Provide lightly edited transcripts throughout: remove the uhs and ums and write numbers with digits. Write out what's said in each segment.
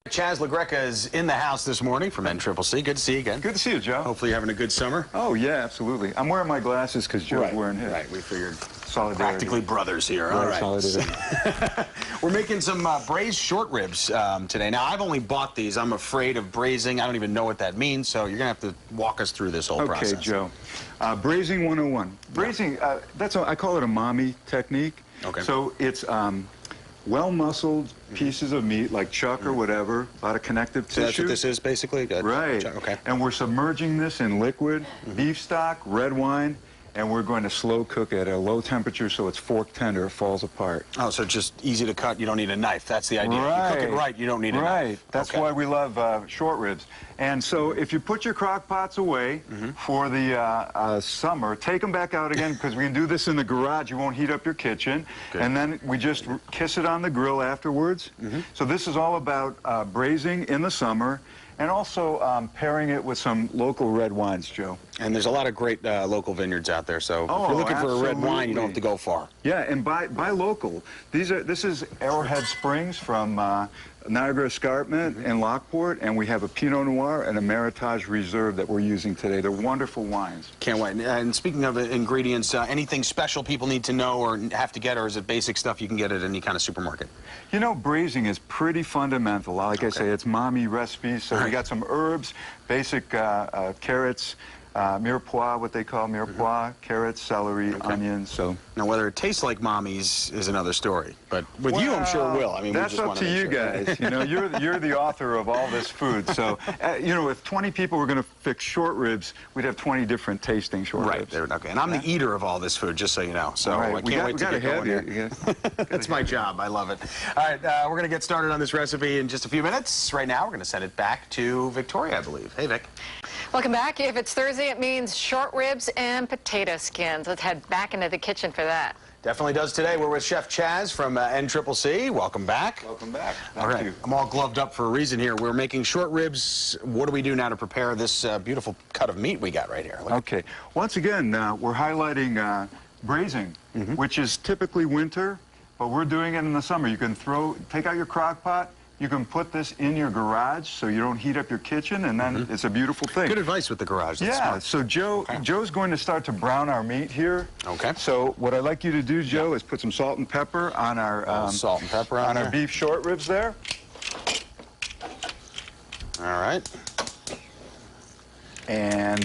Chaz LaGreca is in the house this morning from NCCC. Good to see you again. Good to see you, Joe. Hopefully you're having a good summer. Oh, yeah, absolutely. I'm wearing my glasses because Joe's wearing his. Right, we figured Solidarity. practically brothers here. All right. Solidarity. We're making some braised short ribs today. Now, I've only bought these. I'm afraid of braising. I don't even know what that means, so you're going to have to walk us through this whole process. Okay, Joe. Braising 101. Braising, I call it a mommy technique. Okay. So it's well-muscled pieces of meat, like chuck or whatever, a lot of connective tissue. So that's what this is, basically? Good. Right. Okay. And we're submerging this in liquid, beef stock, red wine, and we're going to slow cook it at a low temperature so it's fork tender, it falls apart. Oh, so just easy to cut, you don't need a knife. That's the idea. Right. You cook it right, you don't need a knife. Right. That's why we love short ribs. And so if you put your crock pots away for the summer, take them back out again because we can do this in the garage. You won't heat up your kitchen. Good. And then we just kiss it on the grill afterwards. So this is all about braising in the summer and also pairing it with some local red wines, Joe. And there's a lot of great local vineyards out there, so if you're looking for a red wine, you don't have to go far. Yeah, and buy local. This is Arrowhead Springs from Niagara Escarpment in Lockport, and we have a Pinot Noir and a Meritage Reserve that we're using today. They're wonderful wines. Can't wait. And speaking of ingredients, anything special people need to know or have to get, or is it basic stuff you can get at any kind of supermarket? You know, braising is pretty fundamental. Like I say, it's mommy recipes, so we got some herbs, basic carrots, mirepoix, what they call mirepoix, carrots, celery, onions. So now, whether it tastes like mommy's is another story, but with you, I'm sure it will. I mean, that's up to you guys. You know, you're the author of all this food. So, you know, if 20 people were going to fix short ribs, we'd have 20 different tasting short ribs. Right. Okay. And I'm the eater of all this food, just so you know. So I can't wait to get going here. That's my job. I love it. All right, we're going to get started on this recipe in just a few minutes. Right now, we're going to send it back to Victoria, I believe. Hey, Vic. Welcome back. If it's Thursday, it means short ribs and potato skins. Let's head back into the kitchen for that. Definitely does today. We're with Chef Chaz from NCCC. Welcome back. Welcome back. Thank you. I'm all gloved up for a reason here. We're making short ribs. What do we do now to prepare this beautiful cut of meat we got right here? Okay. Once again, we're highlighting braising, which is typically winter, but we're doing it in the summer. You can take out your crock pot. You can put this in your garage so you don't heat up your kitchen, and then it's a beautiful thing. Good advice with the garage. That's smart. So Joe's going to start to brown our meat here. Okay. So what I'd like you to do, Joe, is put some salt and pepper on our salt and pepper on our beef short ribs there. All right. And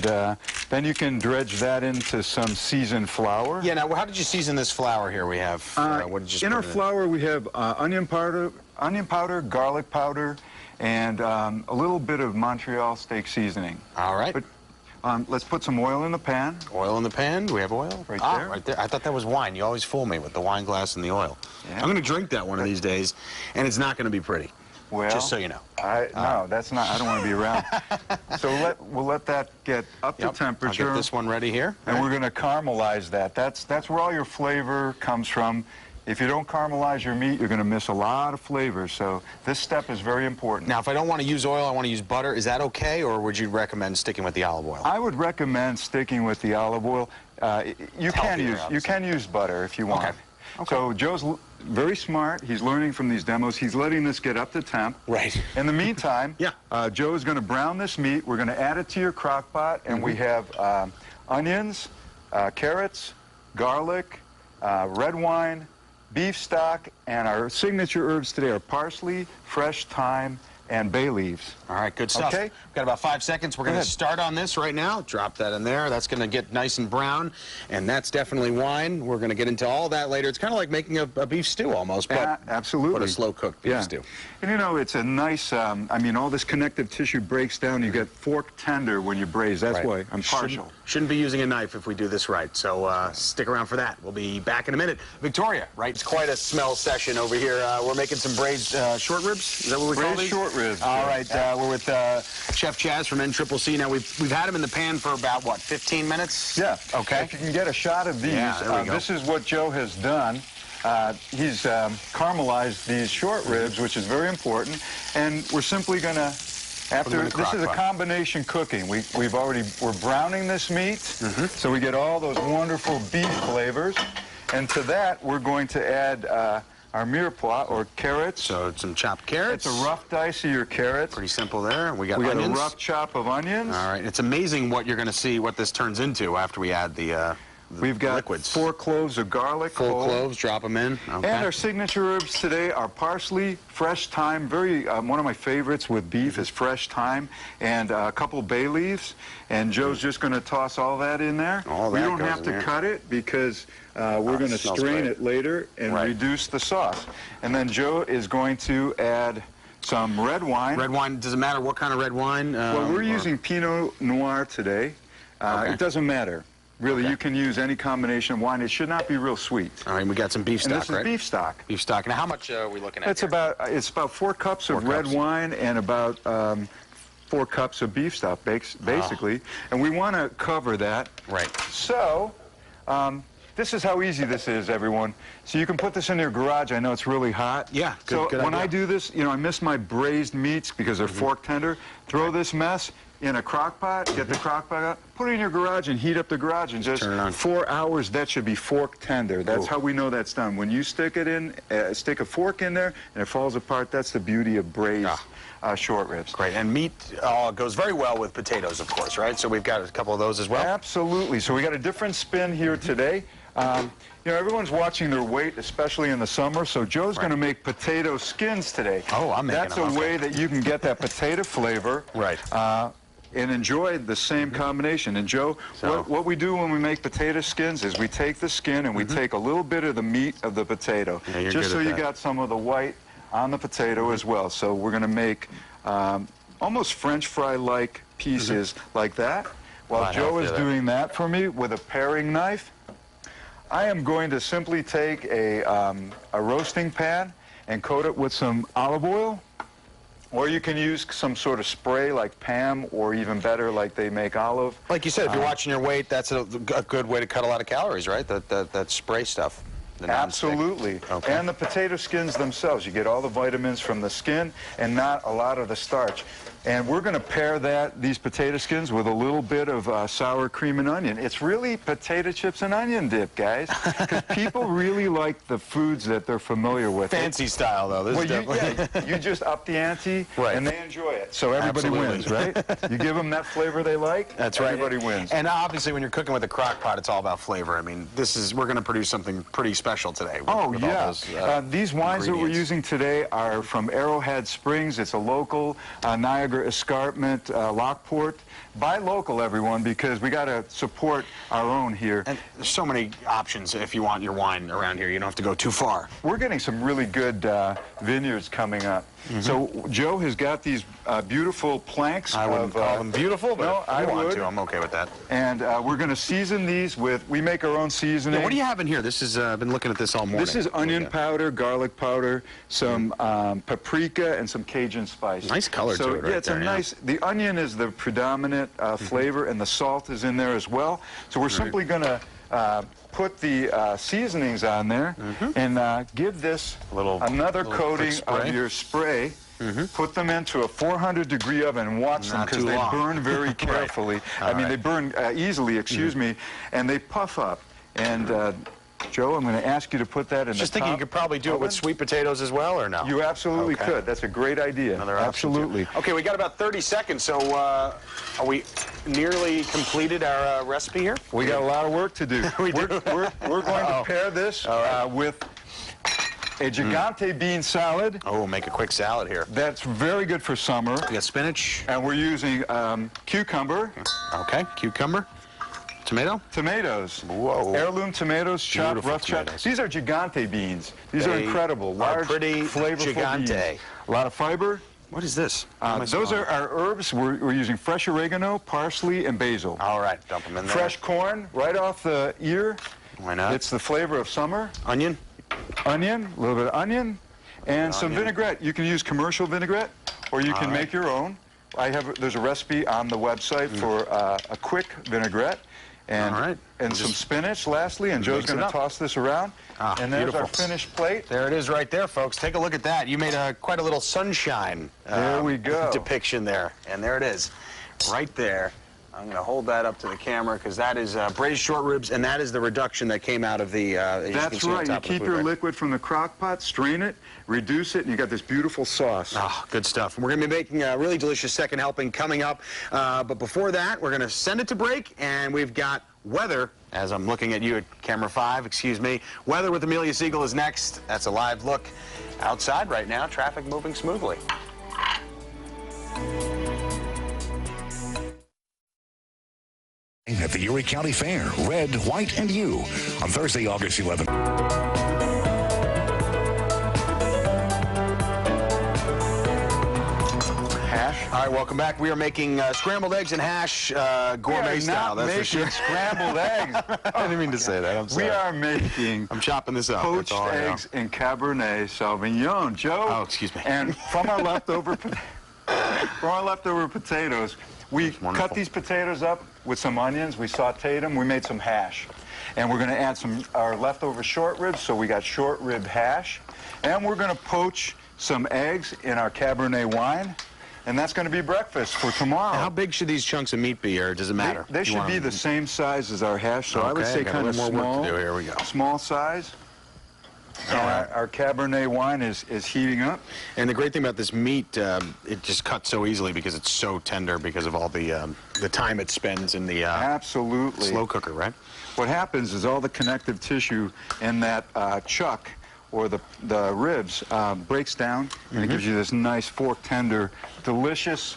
then you can dredge that into some seasoned flour. Yeah. Now, how did you season this flour here? We have. What did you in our flour, we have onion powder, garlic powder, and a little bit of Montreal steak seasoning. All right. But let's put some oil in the pan. Oil in the pan? Do we have oil? Right there. Right there. I thought that was wine. You always fool me with the wine glass and the oil. Yeah. I'm going to drink that one of these days, and it's not going to be pretty. Well, just so you know. No, that's not. I don't want to be around. So we'll let that get up to temperature. I'll get this one ready here. And we're going to caramelize that. That's where all your flavor comes from. If you don't caramelize your meat, you're going to miss a lot of flavor. So this step is very important. Now, if I don't want to use oil, I want to use butter. Is that okay, or would you recommend sticking with the olive oil? I would recommend sticking with the olive oil. You can use butter if you want. Okay. So Joe's very smart. He's learning from these demos. He's letting this get up to temp. Right. In the meantime, Joe is going to brown this meat. We're going to add it to your crock pot, and we have onions, carrots, garlic, red wine, beef stock, and our signature herbs today are parsley, fresh thyme, and bay leaves. All right, good stuff. Okay. We've got about 5 seconds. We're going to start on this right now. Drop that in there. That's going to get nice and brown, and that's definitely wine. We're going to get into all that later. It's kind of like making a beef stew almost, but absolutely. But a slow-cooked beef stew. And you know, it's a nice, I mean, all this connective tissue breaks down. You get fork tender when you braise. That's why I'm partial. Shouldn't be using a knife if we do this right, so stick around for that. We'll be back in a minute. Victoria, right? It's quite a smell session over here. We're making some braised short ribs. Is that what we call these? Braised short ribs. All right, we're with Chef Chaz from NCCC. Now, we've had him in the pan for about, what, 15 minutes? Yeah. Okay. If you can get a shot of these, this is what Joe has done. He's caramelized these short ribs, which is very important, and we're simply going to, this is a combination cooking. We're browning this meat, so we get all those wonderful beef flavors, and to that we're going to add our mirepoix, or carrots. So some chopped carrots. It's a rough dice of your carrots. Pretty simple there. We got onions. A rough chop of onions. All right. It's amazing what you're going to see, what this turns into after we add the We've got liquids. 4 cloves of garlic. Full cloves, drop them in. Okay. And our signature herbs today are parsley, fresh thyme. One of my favorites with beef is fresh thyme, and a couple bay leaves. And Joe's just going to toss all that in there. We don't have to cut it because we're going to strain it later and reduce the sauce. And then Joe is going to add some red wine. Red wine, does it matter what kind of red wine? Well, we're using Pinot Noir today. It doesn't matter. Really, you can use any combination of wine. It should not be real sweet. All right, we got some beef stock, and this is beef stock. Beef stock. Now, how much are we looking at? It's about 4 cups of red wine and about 4 cups of beef stock, basically. And we want to cover that. Right. So, this is how easy this is, everyone. So you can put this in your garage. I know it's really hot. Yeah, good when I do this, you know, I miss my braised meats because they're fork tender. Throw this mess in a crock pot, get the crock pot out, put it in your garage and heat up the garage, and just 4 hours, that should be fork tender. That's how we know that's done. When you stick it in, stick a fork in there and it falls apart, that's the beauty of braised short ribs. Great. And meat goes very well with potatoes, of course, right? So we've got a couple of those as well? Absolutely. So we got a different spin here today. You know, everyone's watching their weight, especially in the summer, so Joe's going to make potato skins today. Oh, I'm making them. That's a way that you can get that potato flavor. Right. And enjoy the same combination. And Joe, what we do when we make potato skins is we take the skin and we take a little bit of the meat of the potato, just so you got some of the white on the potato as well. So we're going to make almost French fry-like pieces like that. While Joe is doing that for me with a paring knife, I am going to simply take a roasting pan and coat it with some olive oil. Or you can use some sort of spray like Pam, or even better, like they make olive. Like you said, if you're watching your weight, that's a good way to cut a lot of calories, right? That spray stuff. Absolutely. Okay. And the potato skins themselves. You get all the vitamins from the skin and not a lot of the starch. And we're going to pair these potato skins with a little bit of sour cream and onion. It's really potato chips and onion dip, guys. Because people really like the foods that they're familiar with. Fancy style, though. This is definitely... you just up the ante, and they enjoy it. So everybody wins, right? You give them that flavor they like, that's right. Everybody wins. And obviously, when you're cooking with a crock pot, it's all about flavor. I mean, we're going to produce something pretty special today. With all those, these wines that we're using today are from Arrowhead Springs. It's a local Niagara Escarpment, Lockport. Buy local, everyone, because we got to support our own here. And there's so many options if you want your wine around here. You don't have to go too far. We're getting some really good vineyards coming up. So Joe has got these beautiful planks. I wouldn't call them beautiful, but no, I want to. I'm okay with that. And we're going to season these with, we make our own seasoning. Yeah, what do you have in here? This is, I've been looking at this all morning. This is onion powder, garlic powder, some paprika, and some Cajun spice. Nice color to it right it's a nice, the onion is the predominant flavor, and the salt is in there as well. So we're simply going to put the seasonings on there and give this another coating of your spray. Put them into a 400-degree oven and watch them, because they burn very carefully. I mean, they burn easily, excuse me, and they puff up. And Joe, I'm going to ask you to put that in the top. Just thinking you could probably do it with sweet potatoes as well, or no? You absolutely could. That's a great idea. Absolutely. Okay, we got about 30 seconds, so are we nearly completed our recipe here? We got a lot of work to do. We're going to pair this with a gigante bean salad. Oh, make a quick salad here. That's very good for summer. We got spinach. And we're using cucumber. Okay, cucumber. Tomato? Tomatoes. Whoa. Heirloom tomatoes, chopped, rough chopped. These are gigante beans. These are incredible. Large, pretty, flavorful gigante beans. A lot of fiber. What is this? Those are our herbs. We're using fresh oregano, parsley, and basil. All right, dump them in there. Fresh corn, right off the ear. Why not? It's the flavor of summer. Onion? Onion, a little bit of onion, and some vinaigrette. You can use commercial vinaigrette, or you can make your own. There's a recipe on the website for a quick vinaigrette. And some spinach, lastly, and Joe's going to toss this around. And there's our finished plate. There it is right there, folks. Take a look at that. You made quite a little sunshine there we go. depiction there. And there it is, right there. I'm going to hold that up to the camera because that is braised short ribs, and that is the reduction that came out of the... That's right. You keep your liquid from the crock pot, strain it, reduce it, and you got this beautiful sauce. Oh, good stuff. We're going to be making a really delicious second helping coming up. But before that, we're going to send it to break, and we've got weather, as I'm looking at you at camera 5, excuse me. Weather with Amelia Siegel is next. That's a live look outside right now. Traffic moving smoothly. At the Erie County Fair, red, white, and you on Thursday, August 11th. Hash. All right, welcome back. We are making scrambled eggs and hash gourmet style. That's for sure. Scrambled eggs. I didn't mean to say that. I'm sorry. We are making. I'm chopping this up. Poached eggs and Cabernet Sauvignon, Joe. Oh, excuse me. And from our leftover potatoes, we cut these potatoes up with some onions. We sauteed them. We made some hash. And we're going to add our leftover short ribs, so we got short rib hash. And we're going to poach some eggs in our Cabernet wine. And that's going to be breakfast for tomorrow. How big should these chunks of meat be, or does it matter? They should be the same size as our hash, so okay, I would say kind of small. More work to do. Here we go. Small size. And our Cabernet wine is heating up. And the great thing about this meat, it just cuts so easily because it's so tender because of all the time it spends in the absolutely slow cooker, right? What happens is all the connective tissue in that chuck or the ribs breaks down, and it gives you this nice fork tender, delicious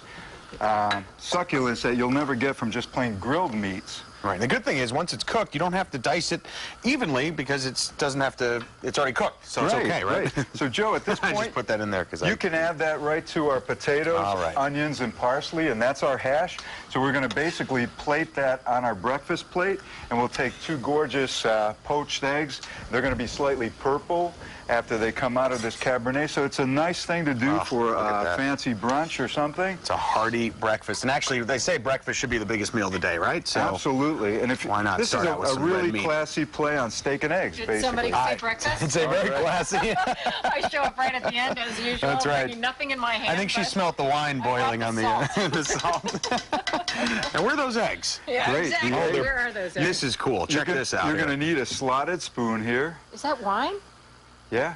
succulence that you'll never get from just plain grilled meats. Right. And the good thing is, once it's cooked, you don't have to dice it evenly because it's already cooked, so it's okay, right? So, Joe, at this point, I just put that in there because you can add that right to our potatoes, onions, and parsley, and that's our hash. So we're going to basically plate that on our breakfast plate, and we'll take 2 gorgeous poached eggs. They're going to be slightly purple after they come out of this Cabernet, so it's a nice thing to do for a fancy brunch or something. It's a hearty breakfast, and actually, they say breakfast should be the biggest meal of the day, right? So absolutely, and if why not? This is a really classy play on steak and eggs. Did somebody say breakfast? It's very classy. I show up right at the end as usual. That's right. Nothing in my hand. I think she smelt the wine boiling on the salt. And where are those eggs? Yeah, great. Exactly. Where are those eggs? This is cool. Check this out. You're going to need a slotted spoon here. Is that wine? Yeah.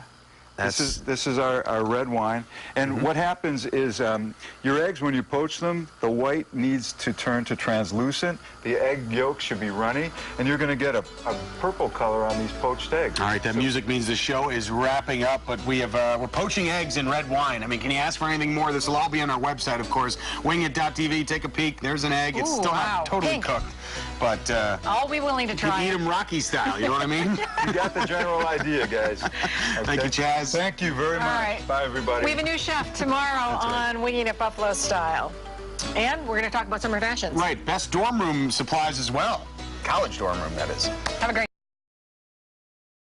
This is our red wine. And what happens is your eggs, when you poach them, the white needs to turn to translucent. The egg yolk should be runny. And you're going to get a purple color on these poached eggs. All right, that music means the show is wrapping up, but we're poaching eggs in red wine. I mean, can you ask for anything more? This will all be on our website, of course. Wingit.tv. Take a peek. There's an egg. It's still not totally cooked. But I'll be willing to try. You eat them Rocky style, you know what I mean? You got the general idea, guys. Okay. Thank you, Chaz. Thank you very much. Right. Bye, everybody. We have a new chef tomorrow on Winging It Buffalo Style. And we're going to talk about summer fashions. Right. Best dorm room supplies as well. College dorm room, that is. Have a great